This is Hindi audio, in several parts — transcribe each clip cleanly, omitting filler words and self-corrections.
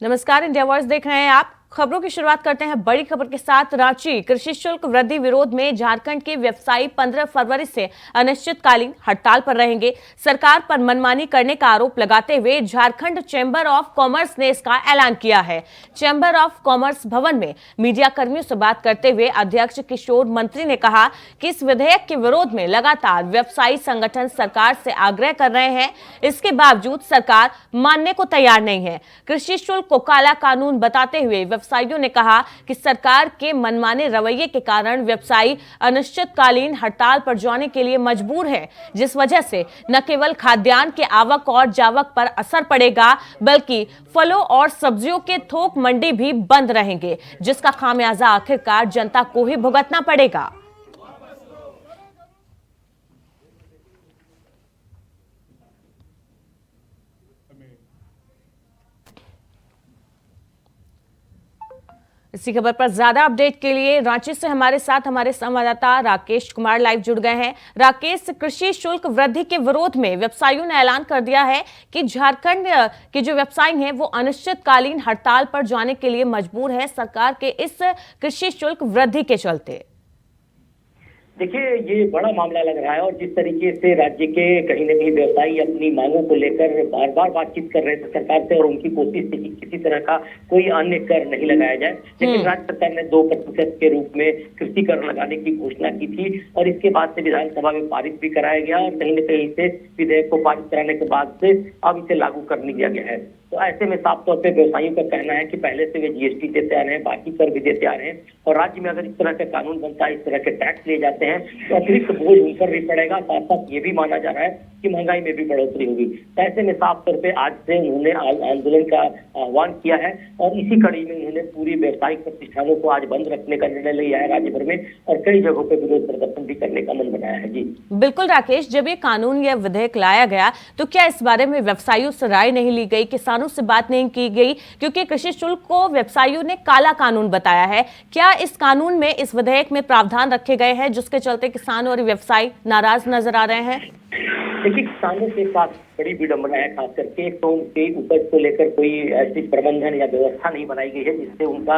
नमस्कार, इंडिया वॉइस देख रहे हैं आप। खबरों की शुरुआत करते हैं बड़ी खबर के साथ। रांची कृषि शुल्क वृद्धि विरोध में झारखंड के व्यवसायी 15 फरवरी से अनिश्चितकालीन हड़ताल पर रहेंगे। सरकार पर मनमानी करने का आरोप लगाते हुए झारखंड चैंबर ऑफ कॉमर्स ने इसका ऐलान किया है। चैंबर ऑफ कॉमर्स भवन में मीडिया कर्मियों से बात करते हुए अध्यक्ष किशोर मंत्री ने कहा कि इस विधेयक के विरोध में लगातार व्यवसायी संगठन सरकार से आग्रह कर रहे हैं, इसके बावजूद सरकार मानने को तैयार नहीं है। कृषि शुल्क को काला कानून बताते हुए व्यवसायियों ने कहा कि सरकार के मनमाने रवैये के कारण व्यवसायी अनिश्चितकालीन हड़ताल पर जाने के लिए मजबूर है, जिस वजह से न केवल खाद्यान्न के आवक और जावक पर असर पड़ेगा, बल्कि फलों और सब्जियों के थोक मंडी भी बंद रहेंगे, जिसका खामियाजा आखिरकार जनता को ही भुगतना पड़ेगा। इसी खबर पर ज्यादा अपडेट के लिए रांची से हमारे साथ हमारे संवाददाता राकेश कुमार लाइव जुड़ गए हैं। राकेश, कृषि शुल्क वृद्धि के विरोध में व्यवसायियों ने ऐलान कर दिया है कि झारखंड के जो व्यवसायी हैं वो अनिश्चितकालीन हड़ताल पर जाने के लिए मजबूर है सरकार के इस कृषि शुल्क वृद्धि के चलते। देखिए, ये बड़ा मामला लग रहा है और जिस तरीके से राज्य के कहीं न कहीं व्यवसायी अपनी मांगों को लेकर बार बार बातचीत कर रहे थे सरकार से और उनकी कोशिश थी कि किसी तरह का कोई अन्य कर नहीं लगाया जाए, लेकिन राज्य सरकार ने 2% के रूप में कृषि कर लगाने की घोषणा की थी और इसके बाद से विधानसभा में पारित भी कराया गया और कहीं न कहीं से विधेयक को पारित कराने के बाद से अब इसे लागू कर दिया गया है। तो ऐसे में साफ तौर पे व्यवसायियों का कहना है कि पहले से वे जीएसटी देते आ रहे हैं, बाकी कर भी देते आ रहे हैं और राज्य में अगर इस तरह का कानून बनता है, इस तरह के टैक्स लिए जाते हैं तो अतिरिक्त बोझ उन पर भी पड़ेगा। साथ साथ ये भी माना जा रहा है कि महंगाई में भी बढ़ोतरी होगी। तो ऐसे में साफ तौर पे आज से उन्होंने आंदोलन का आह्वान किया है और इसी कड़ी में उन्होंने पूरी व्यवसायिक प्रतिष्ठानों को आज बंद रखने का निर्णय लिया है राज्य भर में और कई जगहों पर विरोध प्रदर्शन भी करने का मन बनाया है। जी बिल्कुल राकेश, जब ये कानून या विधेयक लाया गया तो क्या इस बारे में व्यवसायियों से राय नहीं ली गई, किसानों से बात नहीं की गई, क्योंकि कृषि शुल्क को व्यवसायियों ने काला कानून बताया है। क्या इस कानून में, इस विधेयक में प्रावधान रखे गए हैं जिसके चलते किसान और व्यवसायी नाराज नजर आ रहे हैं? देखिए, किसानों के साथ बड़ी विडंबना है, खास करके तो उनके उपज को लेकर कोई ऐसी प्रबंधन या व्यवस्था नहीं बनाई गई है जिससे उनका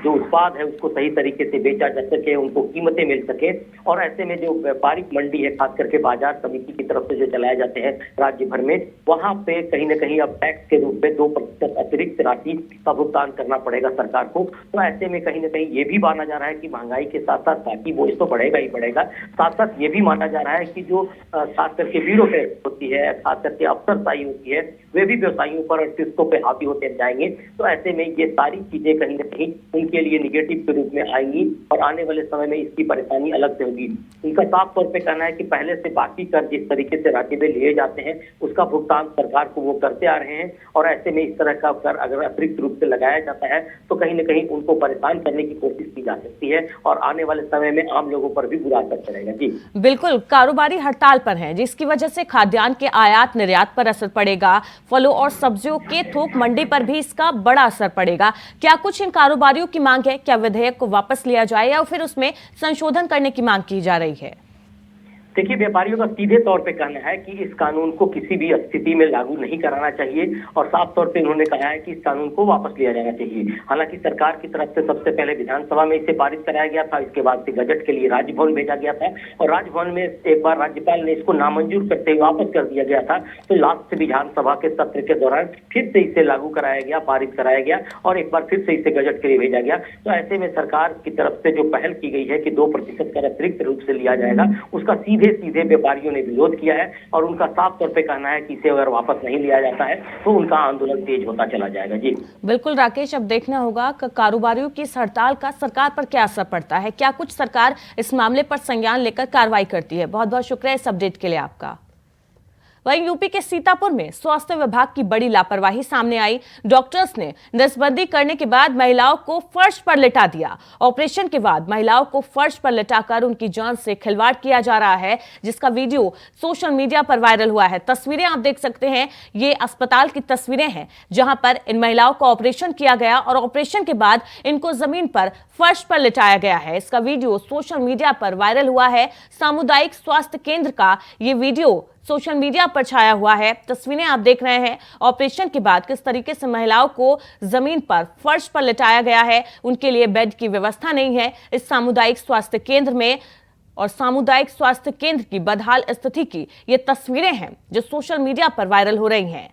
जो उत्पाद है उसको सही तरीके से बेचा जा सके, उनको कीमतें मिल सके। और ऐसे में जो व्यापारिक मंडी है, खास करके बाजार समिति की तरफ से जो चलाए जाते हैं राज्य भर में, वहां पे कहीं न कहीं अब टैक्स के रूप में 2% अतिरिक्त राशि का भुगतान करना पड़ेगा सरकार को। तो ऐसे में कहीं न कहीं ये भी माना जा रहा है कि महंगाई के साथ साथ बाकी बोझ तो बढ़ेगा ही बढ़ेगा। साथ साथ ये भी माना जा रहा है कि जो खास करके ब्यूरोक्रेसी होती है, खास करके अफसरशाही होती है, वे भी व्यवसायियों पर और किस्तों पे हावी होते जाएंगे। तो ऐसे में ये सारी चीजें कहीं न कहीं उनके लिए निगेटिव के रूप में आएंगी और आने वाले समय में इसकी परेशानी अलग से होगी। उनका साफ तौर पे कहना है कि पहले से बाकी कर जिस तरीके से राज्य में लिए जाते हैं उसका भुगतान सरकार को वो करते आ रहे हैं और ऐसे में इस तरह का कर अगर अतिरिक्त रूप से लगाया जाता है तो कहीं न कहीं उनको परेशान करने की कोशिश की जा सकती है और आने वाले समय में आम लोगों पर भी बुरा असर पड़ेगा। जी बिल्कुल, कारोबारी हड़ताल पर हैं, जिसकी वजह से खाद्यान्न के आयात निर्यात पर असर पड़ेगा, फलों और सब्जियों के थोक मंडी पर भी इसका बड़ा असर पड़ेगा। क्या कुछ इन कारोबारियों की मांग है? क्या विधेयक को वापस लिया जाए या फिर उसमें संशोधन करने की मांग की जा रही है? देखिए, व्यापारियों का सीधे तौर पे कहना है कि इस कानून को किसी भी स्थिति में लागू नहीं कराना चाहिए और साफ तौर पे उन्होंने कहा है कि इस कानून को वापस लिया जाना चाहिए। हालांकि सरकार की तरफ से सबसे पहले विधानसभा में इसे पारित कराया गया था, इसके बाद से गजट के लिए राजभवन भेजा गया था और राजभवन में एक बार राज्यपाल ने इसको नामंजूर करते हुए वापस कर दिया गया था। तो लास्ट से विधानसभा के सत्र के दौरान फिर से इसे लागू कराया गया, पारित कराया गया और एक बार फिर से इसे गजट के लिए भेजा गया। तो ऐसे में सरकार की तरफ से जो पहल की गई है कि 2% कर अतिरिक्त रूप से लिया जाएगा, उसका सीधे व्यापारियों ने विरोध किया है और उनका साफ तौर पे कहना है कि इसे अगर वापस नहीं लिया जाता है तो उनका आंदोलन तेज होता चला जाएगा। जी बिल्कुल राकेश, अब देखना होगा कि कारोबारियों की इस हड़ताल का सरकार पर क्या असर पड़ता है। क्या कुछ सरकार इस मामले पर संज्ञान लेकर कार्रवाई करती है? बहुत बहुत शुक्रिया इस अपडेट के लिए आपका। वहीं यूपी के सीतापुर में स्वास्थ्य विभाग की बड़ी लापरवाही सामने आई। डॉक्टर्स ने नसबंदी करने के बाद महिलाओं को फर्श पर लिटा दिया। ऑपरेशन के बाद महिलाओं को फर्श पर लिटाकर उनकी जान से खिलवाड़ किया जा रहा है, जिसका वीडियो सोशल मीडिया पर वायरल हुआ है। तस्वीरें आप देख सकते हैं, ये अस्पताल की तस्वीरें हैं जहां पर इन महिलाओं का ऑपरेशन किया गया और ऑपरेशन के बाद इनको जमीन पर फर्श पर लिटाया गया है। इसका वीडियो सोशल मीडिया पर वायरल हुआ है। सामुदायिक स्वास्थ्य केंद्र का ये वीडियो सोशल मीडिया पर छाया हुआ है। तस्वीरें आप देख रहे हैं। ऑपरेशन के बाद किस तरीके से महिलाओं को जमीन पर, फर्श पर लिटाया गया है। उनके लिए बेड की व्यवस्था नहीं है इस सामुदायिक स्वास्थ्य केंद्र में। और सामुदायिक स्वास्थ्य केंद्र की बदहाल स्थिति की ये तस्वीरें हैं जो सोशल मीडिया पर वायरल हो रही हैं।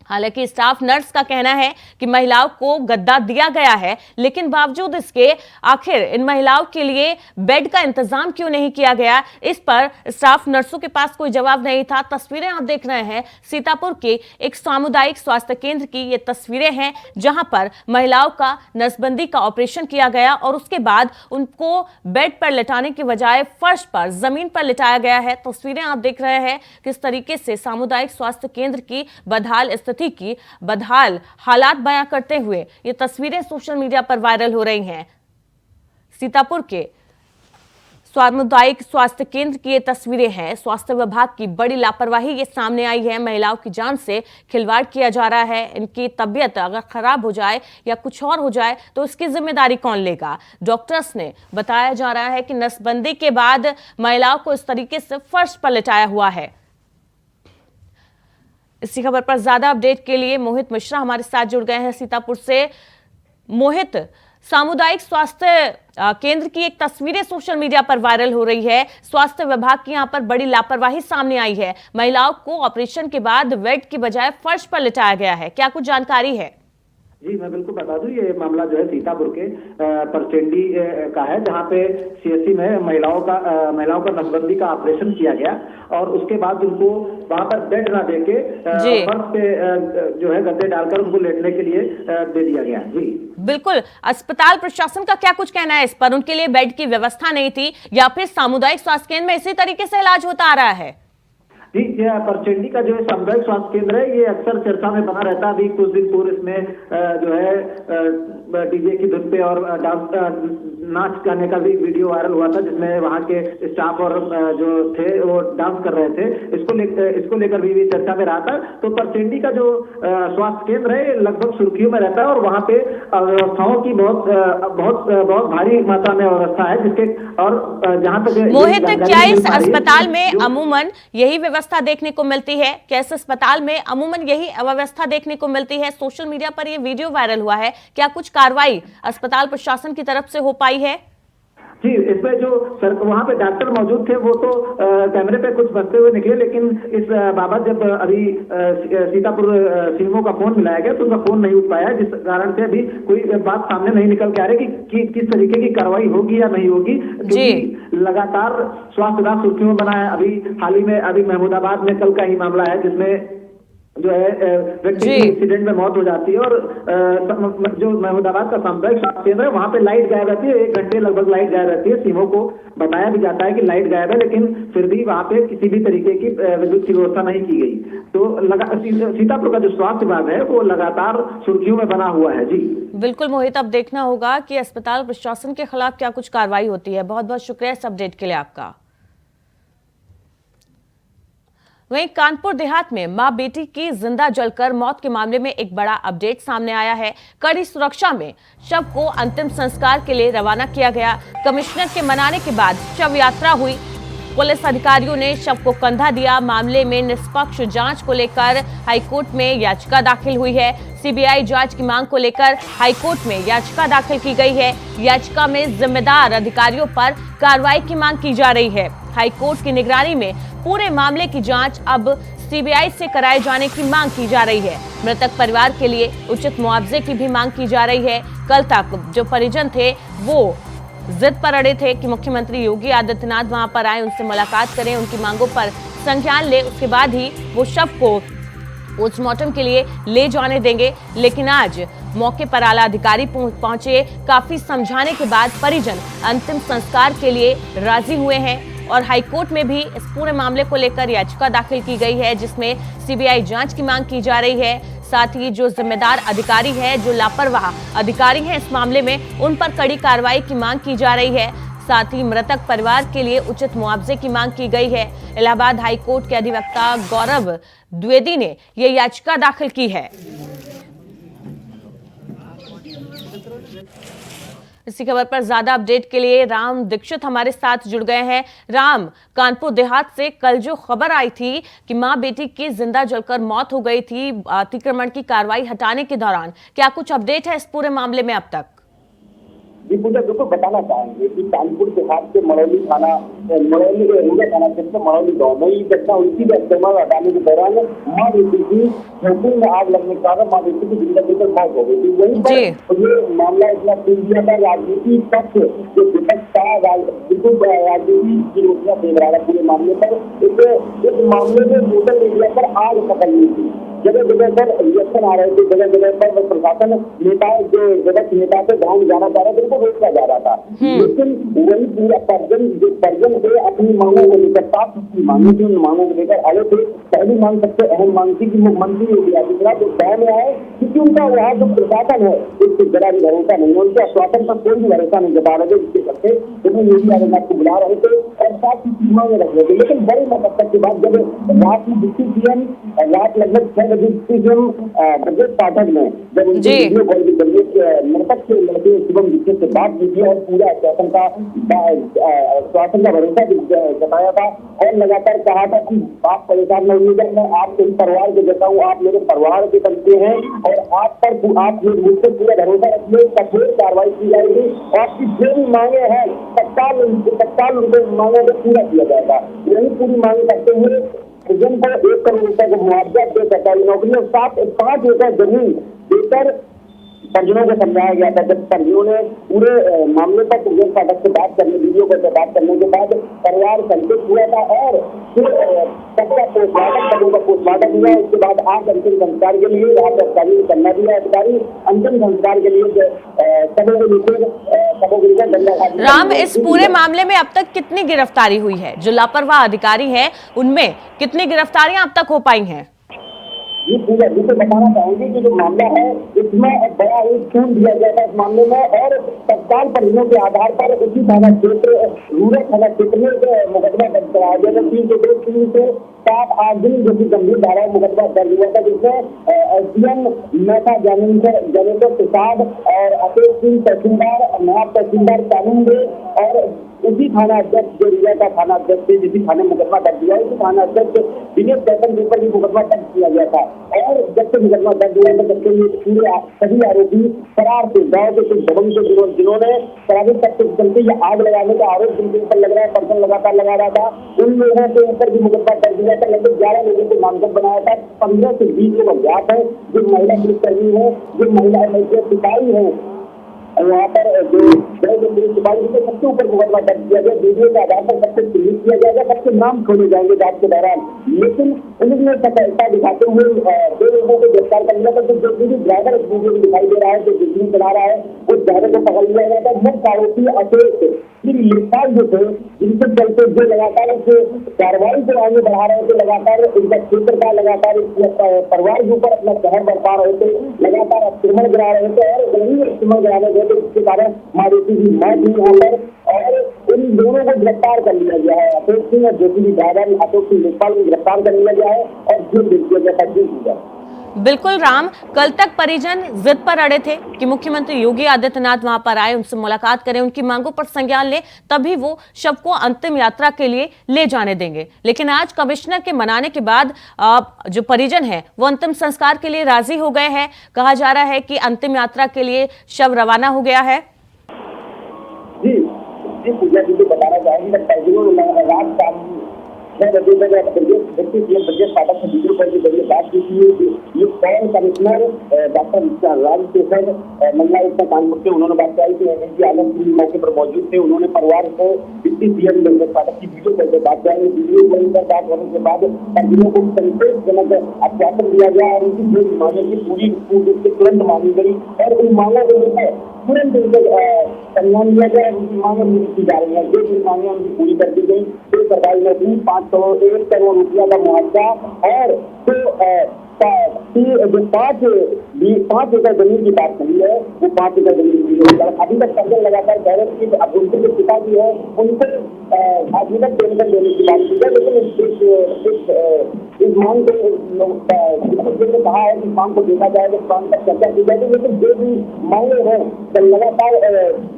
हालांकि स्टाफ नर्स का कहना है कि महिलाओं को गद्दा दिया गया है, लेकिन बावजूद इसके आखिर इन महिलाओं के लिए बेड का इंतजाम क्यों नहीं किया गया, इस पर स्टाफ नर्सों के पास कोई जवाब नहीं था। तस्वीरें आप देख रहे हैं सीतापुर के एक सामुदायिक स्वास्थ्य केंद्र की ये तस्वीरें हैं, जहां पर महिलाओं का नसबंदी का ऑपरेशन किया गया और उसके बाद उनको बेड पर लिटाने की बजाय फर्श पर, जमीन पर लिटाया गया है। तस्वीरें आप देख रहे हैं किस तरीके से सामुदायिक स्वास्थ्य केंद्र की बदहाल की बदहाल हालात बयां करते हुए ये तस्वीरें सोशल मीडिया पर वायरल हो रही हैं। सीतापुर के सामुदायिक स्वास्थ्य केंद्र की ये तस्वीरें हैं। स्वास्थ्य विभाग की बड़ी लापरवाही ये सामने आई है। महिलाओं की जान से खिलवाड़ किया जा रहा है। इनकी तबीयत अगर खराब हो जाए या कुछ और हो जाए तो इसकी जिम्मेदारी कौन लेगा। डॉक्टर्स ने बताया जा रहा है कि नसबंदी के बाद महिलाओं को इस तरीके से फर्श पर लिटाया हुआ है। इसी खबर पर ज्यादा अपडेट के लिए मोहित मिश्रा हमारे साथ जुड़ गए हैं सीतापुर से। मोहित, सामुदायिक स्वास्थ्य केंद्र की एक तस्वीरें सोशल मीडिया पर वायरल हो रही है। स्वास्थ्य विभाग की यहां पर बड़ी लापरवाही सामने आई है। महिलाओं को ऑपरेशन के बाद बेड की बजाय फर्श पर लिटाया गया है। क्या कुछ जानकारी है? जी, मैं बिल्कुल बता दूं, ये मामला जो है सीतापुर के परचेंडी का है, जहां पे सीएससी में महिलाओं का नसबंदी का ऑपरेशन किया गया और उसके बाद उनको वहां पर बेड ना देके फर्श पे जो है गद्दे डालकर उनको लेटने के लिए दे दिया गया। जी बिल्कुल, अस्पताल प्रशासन का क्या कुछ कहना है इस पर? उनके लिए बेड की व्यवस्था नहीं थी या फिर सामुदायिक स्वास्थ्य केंद्र में इसी तरीके से इलाज होता आ रहा है? जी, परचेंडी का जो है सामुदायिक स्वास्थ्य केंद्र है, ये अक्सर चर्चा में बना रहता है। अभी कुछ दिन पूर्व इसमें जो है डीजे की धुन पे और नाच गाने का भी वीडियो वायरल हुआ था, जिसमें वहां के स्टाफ और जो थे वो डांस कर रहे थे। इसको लेकर भी चर्चा में रहा था। तो परचेंडी का जो स्वास्थ्य केंद्र है लगभग सुर्खियों में रहता है और वहां पे व्यवस्थाओं की बहुत भारी मात्रा में व्यवस्था है, जिसके और जहां तक मोहित, क्या इस अस्पताल में अमूमन यही व्यवस्था देखने को मिलती है? क्या इस अस्पताल में अमूमन यही व्यवस्था देखने को मिलती है? सोशल मीडिया पर यह वीडियो वायरल हुआ है। क्या कुछ कार्रवाई अस्पताल प्रशासन की तरफ से हो पाई है? जी, इसमें जो वहां पे डॉक्टर मौजूद थे वो तो कैमरे पे कुछ बचते हुए निकले, लेकिन इस बाबत जब अभी सीतापुर सीएमओ का फोन मिलाया गया तो उनका फोन नहीं उठ पाया, जिस कारण से अभी कोई बात सामने नहीं निकल के आ रही कि किस तरीके की कार्रवाई होगी या नहीं होगी, क्योंकि लगातार स्वास्थ्य विभाग सुर्खियों में बना है। अभी हाल ही में अभी महमूदाबाद में कल का ही मामला है, जिसमें जो है व्यक्ति की एक्सीडेंट में मौत हो जाती है और जो महमूदाबाद का सामुदायिक स्वास्थ्य केंद्र है वहां पे लाइट गायब रहती है। 1 घंटे लगभग लाइट गायब रहती है। सीएमओ को बताया भी जाता है कि लाइट गायब है, लेकिन फिर भी वहां पे किसी भी तरीके की विद्युत की व्यवस्था नहीं की गई। तो सीतापुर का जो स्वास्थ्य विभाग है वो लगातार सुर्खियों में बना हुआ है। जी बिल्कुल मोहित, अब देखना होगा कि अस्पताल प्रशासन के खिलाफ क्या कुछ कार्रवाई होती है। बहुत बहुत शुक्रिया इस अपडेट के लिए आपका। वहीं कानपुर देहात में मां बेटी की जिंदा जलकर मौत के मामले में एक बड़ा अपडेट सामने आया है। कड़ी सुरक्षा में शव को अंतिम संस्कार के लिए रवाना किया गया। कमिश्नर के मनाने के बाद शव यात्रा हुई। पुलिस अधिकारियों ने शव को कंधा दिया। मामले में निष्पक्ष जांच को लेकर हाईकोर्ट में याचिका दाखिल हुई है। सीबीआई जांच की मांग को लेकर हाईकोर्ट में याचिका दाखिल की गई है। याचिका में जिम्मेदार अधिकारियों पर कार्रवाई की मांग की जा रही है। हाईकोर्ट की निगरानी में पूरे मामले की जांच अब सीबीआई से कराए जाने की मांग की जा रही है। मृतक परिवार के लिए उचित मुआवजे की भी मांग की जा रही है। कल तक जो परिजन थे वो जिद पर अड़े थे कि मुख्यमंत्री योगी आदित्यनाथ वहां पर आए, उनसे मुलाकात करें, उनकी मांगों पर संज्ञान ले, उसके बाद ही वो शव को पोस्टमार्टम के लिए ले जाने देंगे। लेकिन आज मौके पर आला अधिकारी पहुंचे। काफी समझाने के बाद परिजन अंतिम संस्कार के लिए राजी हुए हैं और हाईकोर्ट में भी इस पूरे मामले को लेकर याचिका दाखिल की गई है, जिसमें सीबीआई जांच की मांग की जा रही है। साथ ही जो जिम्मेदार अधिकारी है, जो लापरवाह अधिकारी हैं इस मामले में, उन पर कड़ी कार्रवाई की मांग की जा रही है। साथ ही मृतक परिवार के लिए उचित मुआवजे की मांग की गई है। इलाहाबाद हाईकोर्ट के अधिवक्ता गौरव द्विवेदी ने यह याचिका दाखिल की है। इसी खबर पर ज्यादा अपडेट के लिए राम दीक्षित हमारे साथ जुड़ गए हैं। राम, कानपुर देहात से कल जो खबर आई थी कि मां बेटी की जिंदा जलकर मौत हो गई थी अतिक्रमण की कार्रवाई हटाने के दौरान, क्या कुछ अपडेट है इस पूरे मामले में अब तक? जी पूजा, बिल्कुल बताना चाहेंगे कि कानपुर देहात के मड़ौली थाना क्षेत्र मड़ौली गाँव में ये घटना हुई थी। अतिक्रमण हटाने के दौरान मां बेटी की झोंपड़ी में आग लगने के कारण मां बेटी की जिंदा जलकर मौत हो गई थी। वहीं पर ये मामला इतना तेज दिया था, राजनीति पक्ष जो विपक्ष था बिल्कुल राजनीति की रोटियां देख रहा था पूरे मामले पर। इस मामले में सोशल मीडिया पर आग पकड़ ली थी, जगह जगह पर रिएक्शन आ रहे थे, जगह जगह पर प्रशासन नेता जो विपक्ष नेता थे गाँव में जाना चाह रहे थे, उनको रोका जा रहा था। लेकिन वही पूरा परिजन से अपनी मांगों को लेकर साफ सुथरी मांगी थी, उन मांगों को लेकर आए थे। पहली मांग सबसे अहम मांग थी कि मुख्यमंत्री योगी आदित्यनाथ उस गाँव में आए, क्योंकि उनका वहाँ जो प्रशासन है उससे जरा भी भरोसा नहीं है, उनके आश्वासन पर कोई भी भरोसा नहीं जता रहे थे, जिसके चलते उन्हें योगी आदित्यनाथ को बुला रहे थे और साथ ही मांगे रख रहे थे। लेकिन बड़ी मशक्कत के बाद जब रात में डिप्टी सीएम रात लगभग 6 बजे सीएम ब्रजेश पाठक ने जब उनके वीडियो कॉल के जरिए मृतक के लड़के शिवम दीक्षित से बात की थी और पूरा आश्वासन का भरोसा जताया था और लगातार कहा था कि आप परेशान न होइएगा, मैं आपके परिवार के जैसा हूँ, आप मेरे परिवार के तरीके हैं और आप मुझसे पूरा भरोसा रखिए, कठोर कार्रवाई की जाएगी और आपकी जो भी मांगे हैं तत्काल उनके मांगों को पूरा किया जाएगा। यही पूरी मांग करते हुए परिजन को 1 करोड़ रुपए का मुआवजा दे, सरकारी नौकरी और 5 एकड़ जमीन देकर परिजनों को समझाया गया था। जब परिजनों ने पूरे मामले पर प्रदेश पाठक से बात करने वीडियो पर बात करने के बाद परिवार संतुष्ट हुआ था और फिर सबका पोस्टमार्टम हुआ। उसके बाद आज अंतिम संस्कार के लिए यहाँ पर अधिकारी करना दिया, अधिकारी अंतिम संस्कार के लिए सबों को लेकर गंगा घाट। राम, इस पूरे मामले में अब तक कितनी गिरफ्तारी हुई है? जो लापरवाह अधिकारी है उनमें कितनी गिरफ्तारियां अब तक हो पाई हैं? ये पूरा जिसे बताना चाहेंगे कि जो मामला है इसमें बड़ा एक खून दिया गया था इस मामले में और तत्काल परिजनों के आधार पर उसी थाना क्षेत्र रूरल थाना क्षेत्र में मुकदमा दर्ज कराया गया था। 3 से 7-8 दिन जो कि गंभीर धारा मुकदमा दर्ज हुआ था, जिसमें एसडीएम मेहता जनेश्वर प्रसाद और अशोक सिंह तहसीलदार, नायब तहसीलदार कानूनगो और उसी थाना अध्यक्ष जो रिया का थाना अध्यक्ष थे, जिसी थाने मुकदमा दर्ज हुआ, उसी थाना अध्यक्ष दिनेश चैतन के ऊपर भी मुकदमा दर्ज किया गया था। और जब से मुकदमा दर्ज हुआ था तब से ये पूरे सभी आरोपी फरार थे। गाँव के कुछ दबंग से जिन्होंने शराबी तत्व के चलते ये आग लगाने का आरोप जिनके ऊपर लग रहा है, पर्सन लगातार लगा रहा था, उन लोगों के ऊपर भी मुकदमा दर्ज हुआ था। लगभग 11 लोगों को नामजद बनाया था। 15 से 20 लोग अज्ञात है, जो महिला पुलिसकर्मी है, जो महिला सिपाही है, वहाँ पर जो सिपाही सबके ऊपर मुकदमा दर्ज किया गया। वीडियो के आधार पर सबसे चिन्हित किया जाएगा, सबके नाम खोले जाएंगे जांच के दौरान। लेकिन पुलिस ने सफलता दिखाते हुए 2 लोगों को गिरफ्तार कर लिया था। जो ड्राइवर वीडियो में दिखाई दे रहा है, जो बिजली चला रहा है, उस ड्राइवर को पकड़ लिया गया था। मुख्य आरोपी अशोक लेखपाल जो थे, जिनके चलते जो लगातार इस कार्रवाई को आगे बढ़ा रहे थे, लगातार इनका क्षेत्र का लगातार परिवार के ऊपर अपना कहर बरपा रहे थे, लगातार अतिक्रमण गिरा रहे थे और वही अतिक्रमण गिराने गए थे, जिसके कारण मारूति की मौत हुई यहाँ पर। और इन दोनों को गिरफ्तार कर लिया गया है। अशोक सिंह और ज्योति ड्राइवर अशोक सिंह लेखपाल को गिरफ्तार कर लिया गया है और जेल भेज दिया गया है। बिल्कुल राम, कल तक परिजन जिद पर अड़े थे कि मुख्यमंत्री योगी आदित्यनाथ वहां पर आए, उनसे मुलाकात करें, उनकी मांगों पर संज्ञान लें, तभी वो शव को अंतिम यात्रा के लिए ले जाने देंगे। लेकिन आज कमिश्नर के मनाने के बाद जो परिजन है वो अंतिम संस्कार के लिए राजी हो गए हैं। कहा जा रहा है कि अंतिम यात्रा के लिए शव रवाना हो गया है। जी पूजा जी बताना चाहेंगे 6 बजे ब्रजेश पाठक से वीडियो कॉल के जरिए बात की थी। ये कौन कमिश्नर डॉक्टर राजशेखर महिला आयुक्त कानपुर के, उन्होंने बात की कि एनएसजी आलम की मौके पर मौजूद थे। उन्होंने परिवार को डिप्टी सीएम ब्रजेश पाठक की वीडियो कॉल पर बात की। वीडियो कॉल पर बात होने के बाद परिजनों को संतोषजनक आश्वासन दिया गया और उनकी जो मांगे की पूरी तुरंत मांगी गई और उन मांगों को लेकर तुरंत उनको सम्मान दिया गया। उनकी मांगे पूरी की जा रही है, जो मांगे उनकी पूरी कर दी गई। तो सरकारी नौकरी 1 करोड़ रुपया का मुआवजा और जो 5 एकड़ जमीन की बात नहीं है, वो 5 एकड़ जमीन अभी तक सर्जन लगातार कह रहे थे कि अब उनके जो पिता जी है उनसे आजीवन पेंशन देने की बात की है, लेकिन इस मांग को कहा है कि मांग को देखा जाएगा, इस मांग पर चर्चा की जाएगी, लेकिन जो भी मांगे हैं लगातार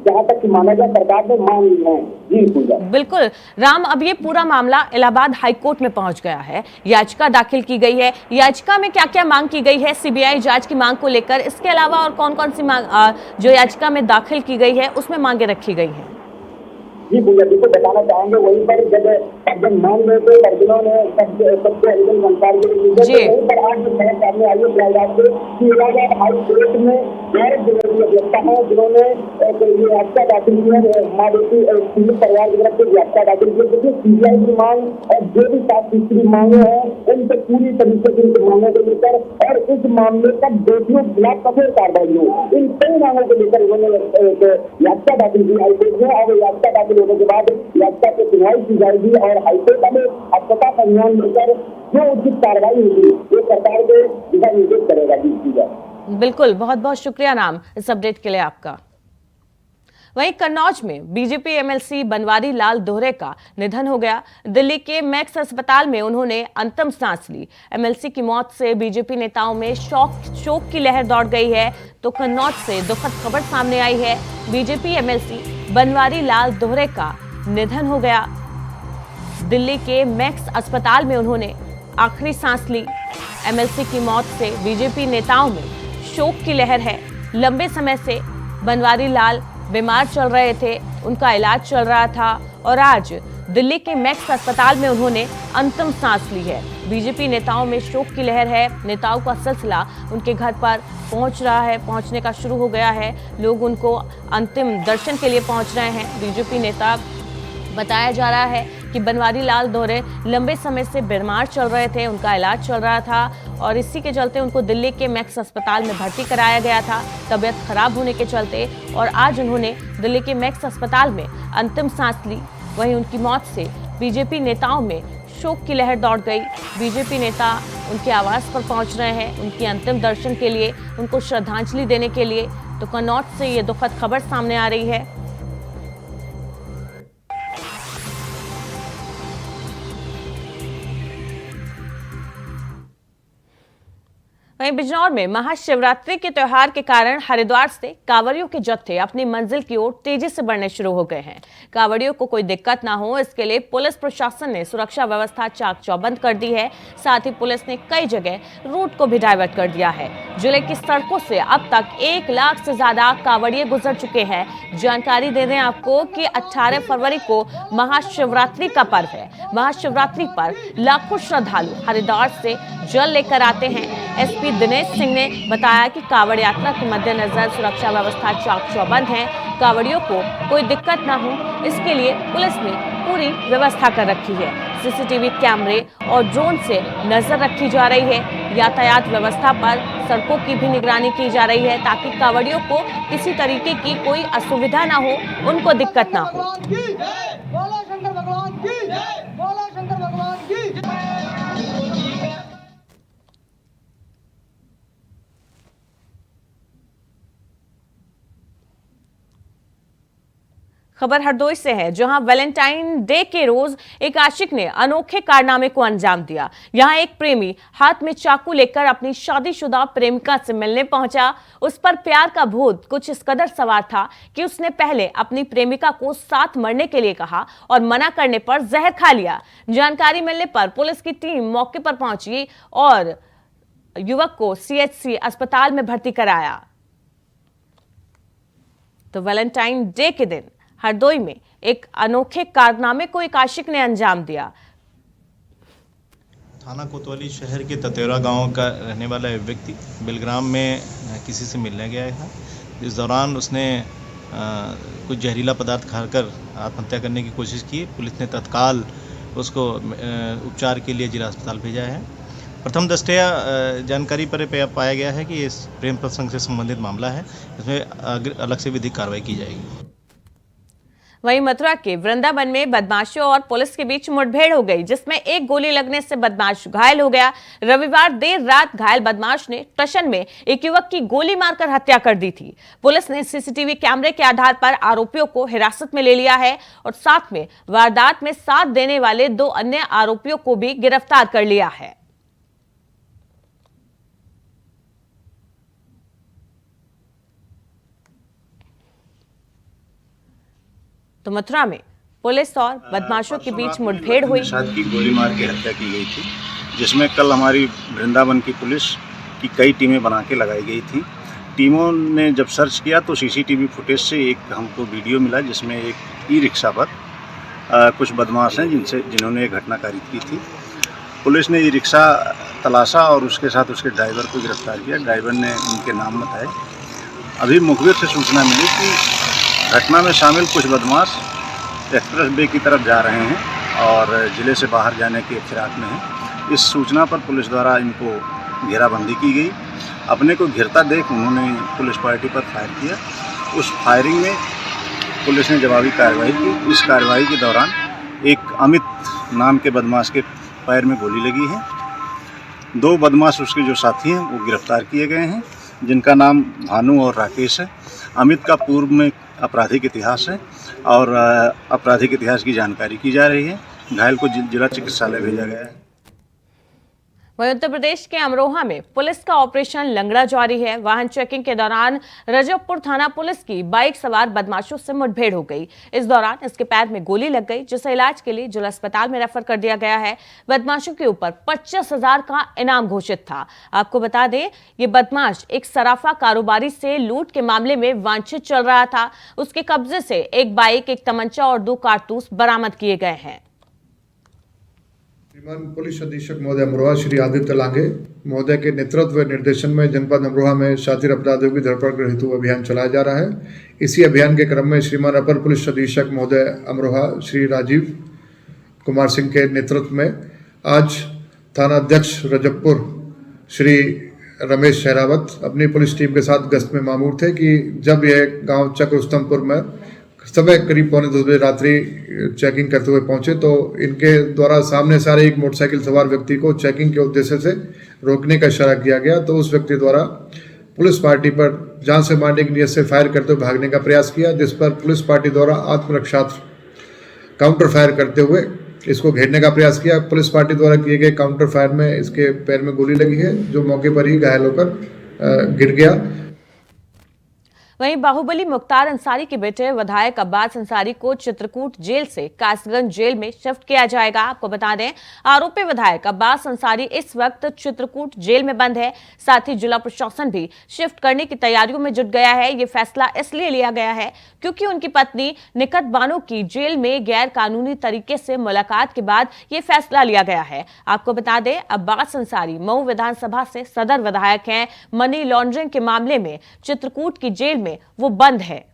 जहाँ तक माना जाए सरकार ने मांग ली है। जी पूजा। बिल्कुल राम, अब ये पूरा मामला इलाहाबाद हाईकोर्ट में पहुंच गया है, याचिका दाखिल की गई है। याचिका में क्या क्या मांग की गई है सीबीआई जांच की मांग को लेकर, इसके अलावा और कौन कौन सी मांग जो याचिका में दाखिल की गई है उसमें मांगे रखी गई है? जी भैया, देखो बताना चाहेंगे वहीं पर जब मान रहे थे सर्जनों ने सबसे अंतिम संस्कार के लिए वहीं पर आज जो खबर सामने आई है इलाहाबाद से कि इलाहाबाद हाई कोर्ट में गैर विरोधी अभियंता है जिन्होंने ये याचिका दाखिल की है, माँ बेटी पीड़ित परिवार की तरफ से याचिका दाखिल की है। देखिए सीबीआई की मांग और जो भी 7 फीसदी मांगे हैं उन पर पूरी तरीके से उनकी मांगों को लेकर और इस मामले का दोषियों के खिलाफ कठोर कार्रवाई हो, इन कई मांगों को लेकर उन्होंने याचिका दाखिल की हाईकोर्ट में। और याचिका दाखिल होने के बाद याचिका की सुनवाई की जाएगी और हाईकोर्ट में अपना संज्ञान लेकर जो उचित कार्रवाई होगी वो सरकार के दिशा निर्देश करेगा। बिल्कुल, बहुत बहुत शुक्रिया राम इस अपडेट के लिए आपका। वहीं कन्नौज में बीजेपी एमएलसी बनवारी लाल दोहरे का निधन हो गया। दिल्ली के मैक्स अस्पताल में उन्होंने अंतिम सांस ली। एमएलसी की मौत से बीजेपी नेताओं में शोक की लहर दौड़ गई है। तो कन्नौज से दुखद खबर सामने आई है, बीजेपी एमएलसी बनवारी लाल दोहरे का निधन हो गया। दिल्ली के मैक्स अस्पताल में उन्होंने आखिरी सांस ली। एमएलसी की मौत से बीजेपी नेताओं में शोक की लहर है। लंबे समय से बनवारी लाल बीमार चल रहे थे, उनका इलाज चल रहा था और आज दिल्ली के मैक्स अस्पताल में उन्होंने अंतिम सांस ली है। बीजेपी नेताओं में शोक की लहर है। नेताओं का सिलसिला उनके घर पर पहुंच रहा है, पहुंचने का शुरू हो गया है। लोग उनको अंतिम दर्शन के लिए पहुंच रहे हैं। बीजेपी नेता बताया जा रहा है कि बनवारी लाल दोहरे लंबे समय से बीमार चल रहे थे, उनका इलाज चल रहा था और इसी के चलते उनको दिल्ली के मैक्स अस्पताल में भर्ती कराया गया था तबीयत खराब होने के चलते, और आज उन्होंने दिल्ली के मैक्स अस्पताल में अंतिम सांस ली। वहीं उनकी मौत से बीजेपी नेताओं में शोक की लहर दौड़ गई। बीजेपी नेता उनके आवास पर पहुंच रहे हैं उनके अंतिम दर्शन के लिए, उनको श्रद्धांजलि देने के लिए। तो कन्नौज से ये दुखद खबर सामने आ रही है। वहीं बिजनौर में महाशिवरात्रि के त्योहार के कारण हरिद्वार से कांवड़ियों के जत्थे अपनी मंजिल की ओर तेजी से बढ़ने शुरू हो गए हैं। कांवड़ियों को कोई दिक्कत ना हो, इसके लिए पुलिस प्रशासन ने सुरक्षा व्यवस्था चाक चौबंद कर दी है। साथ ही पुलिस ने कई जगह रूट को भी डाइवर्ट कर दिया है। जिले की सड़कों से अब तक 1 लाख से ज्यादा कांवड़िए गुजर चुके हैं। जानकारी दे दें आपको कि 18 फरवरी को महाशिवरात्रि का पर्व है। महाशिवरात्रि पर लाखों श्रद्धालु हरिद्वार से जल लेकर आते हैं। एसपी दिनेश सिंह ने बताया कि कांवड़ यात्रा के मद्देनजर सुरक्षा व्यवस्था चाक चौबंद है। कांवड़ियों को कोई दिक्कत ना हो, इसके लिए पुलिस ने पूरी व्यवस्था कर रखी है। सीसीटीवी कैमरे और ड्रोन से नजर रखी जा रही है। यातायात व्यवस्था पर सड़कों की भी निगरानी की जा रही है ताकि कांवड़ियों को किसी तरीके की कोई असुविधा ना हो, उनको दिक्कत ना हो। खबर हरदोई से है, जहां वैलेंटाइन डे के रोज एक आशिक ने अनोखे कारनामे को अंजाम दिया। यहां एक प्रेमी हाथ में चाकू लेकर अपनी शादीशुदा प्रेमिका से मिलने पहुंचा। उस पर प्यार का भूत कुछ इस कदर सवार था कि उसने पहले अपनी प्रेमिका को साथ मरने के लिए कहा और मना करने पर जहर खा लिया। जानकारी मिलने पर पुलिस की टीम मौके पर पहुंची और युवक को सीएचसी अस्पताल में भर्ती कराया। तो वैलेंटाइन डे के दिन हरदोई में एक अनोखे कारनामे को एक आशिक ने अंजाम दिया। थाना कोतवाली शहर के ततेरा गांव का रहने वाला एक व्यक्ति बिलग्राम में किसी से मिलने गया था। इस दौरान उसने कुछ जहरीला पदार्थ खाकर आत्महत्या करने की कोशिश की। पुलिस ने तत्काल उसको उपचार के लिए जिला अस्पताल भेजा है। प्रथम दृष्टया जानकारी पर पाया गया है कि इस प्रेम प्रसंग से संबंधित मामला है। इसमें अलग से विधिक कार्रवाई की जाएगी। वहीं मथुरा के वृंदावन में बदमाशों और पुलिस के बीच मुठभेड़ हो गई, जिसमें एक गोली लगने से बदमाश घायल हो गया। रविवार देर रात घायल बदमाश ने टशन में एक युवक की गोली मारकर हत्या कर दी थी। पुलिस ने सीसीटीवी कैमरे के आधार पर आरोपियों को हिरासत में ले लिया है और साथ में वारदात में साथ देने वाले 2 अन्य आरोपियों को भी गिरफ्तार कर लिया है। तो मथुरा में पुलिस और बदमाशों के बीच मुठभेड़ हुई। निषाद की गोली मार के हत्या की गई थी, जिसमें कल हमारी वृंदावन की पुलिस की कई टीमें बना के लगाई गई थी। टीमों ने जब सर्च किया तो सीसीटीवी फुटेज से एक हमको वीडियो मिला, जिसमें एक ई रिक्शा पर कुछ बदमाश हैं जिन्होंने ये घटना कारित की थी। पुलिस ने ई रिक्शा तलाशा और उसके साथ उसके ड्राइवर को गिरफ्तार किया। ड्राइवर ने उनके नाम बताए। अभी मुखबिर से सूचना मिली कि घटना में शामिल कुछ बदमाश एक्सप्रेस वे की तरफ जा रहे हैं और ज़िले से बाहर जाने के फिराक में हैं। इस सूचना पर पुलिस द्वारा इनको घेराबंदी की गई। अपने को घिरता देख उन्होंने पुलिस पार्टी पर फायर किया। उस फायरिंग में पुलिस ने जवाबी कार्रवाई की। इस कार्रवाई के दौरान एक अमित नाम के बदमाश के पैर में गोली लगी है। 2 बदमाश उसके जो साथी हैं वो गिरफ्तार किए गए हैं, जिनका नाम भानु और राकेश है। अमित का पूर्व में आपराधिक इतिहास है और आपराधिक इतिहास की जानकारी की जा रही है। घायल को जिला चिकित्सालय भेजा गया है। वहीं उत्तर प्रदेश के अमरोहा में पुलिस का ऑपरेशन लंगड़ा जारी है। वाहन चेकिंग के दौरान रजबपुर थाना पुलिस की बाइक सवार बदमाशों से मुठभेड़ हो गई। इस दौरान इसके पैर में गोली लग गई, जिसे इलाज के लिए जिला अस्पताल में रेफर कर दिया गया है। बदमाशों के ऊपर 25,000 का इनाम घोषित था। आपको बता दें, ये बदमाश एक सराफा कारोबारी से लूट के मामले में वांछित चल रहा था। उसके कब्जे से एक बाइक, एक तमंचा और 2 कारतूस बरामद किए गए हैं। श्रीमान पुलिस अधीक्षक महोदय अमरोहा श्री आदित्य लांघे महोदय के नेतृत्व व निर्देशन में जनपद अमरोहा में शातिर अपराधियों की धरपकड़ हेतु अभियान चलाया जा रहा है। इसी अभियान के क्रम में श्रीमान अपर पुलिस अधीक्षक महोदय अमरोहा श्री राजीव कुमार सिंह के नेतृत्व में आज थाना अध्यक्ष रजबपुर श्री रमेश शहरावत अपनी पुलिस टीम के साथ गश्त में मामूर थे कि जब यह गाँव चक रुस्तमपुर में समय करीब 9:45 बजे रात्रि चेकिंग करते हुए पहुंचे तो इनके द्वारा सामने सारे एक मोटरसाइकिल सवार व्यक्ति को चेकिंग के उद्देश्य से रोकने का इशारा किया गया। तो उस व्यक्ति द्वारा पुलिस पार्टी पर जान से मारने की नीयत से फायर करते हुए भागने का प्रयास किया, जिस पर पुलिस पार्टी द्वारा आत्मरक्षार्थ काउंटर फायर करते हुए इसको घेरने का प्रयास किया। पुलिस पार्टी द्वारा किए गए काउंटर फायर में इसके पैर में गोली लगी है, जो मौके पर ही घायल होकर गिर गया। वहीं बाहुबली मुख्तार अंसारी के बेटे विधायक अब्बास अंसारी को चित्रकूट जेल से कासगंज जेल में शिफ्ट किया जाएगा। आपको बता दें, आरोपी विधायक अब्बास अंसारी इस वक्त चित्रकूट जेल में बंद है। साथ ही जिला प्रशासन भी शिफ्ट करने की तैयारियों में जुट गया है। ये फैसला इसलिए लिया गया है क्योंकि उनकी पत्नी निकत बानो की जेल में गैर कानूनी तरीके से मुलाकात के बाद ये फैसला लिया गया है। आपको बता दें, अब्बास अंसारी मऊ विधानसभा से सदर विधायक हैं। मनी लॉन्ड्रिंग के मामले में चित्रकूट की जेल में वो बंद है।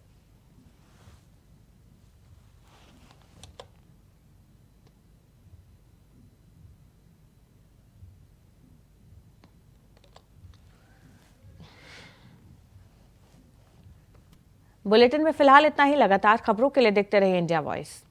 बुलेटिन में फिलहाल इतना ही। लगातार खबरों के लिए देखते रहिए इंडिया वॉइस।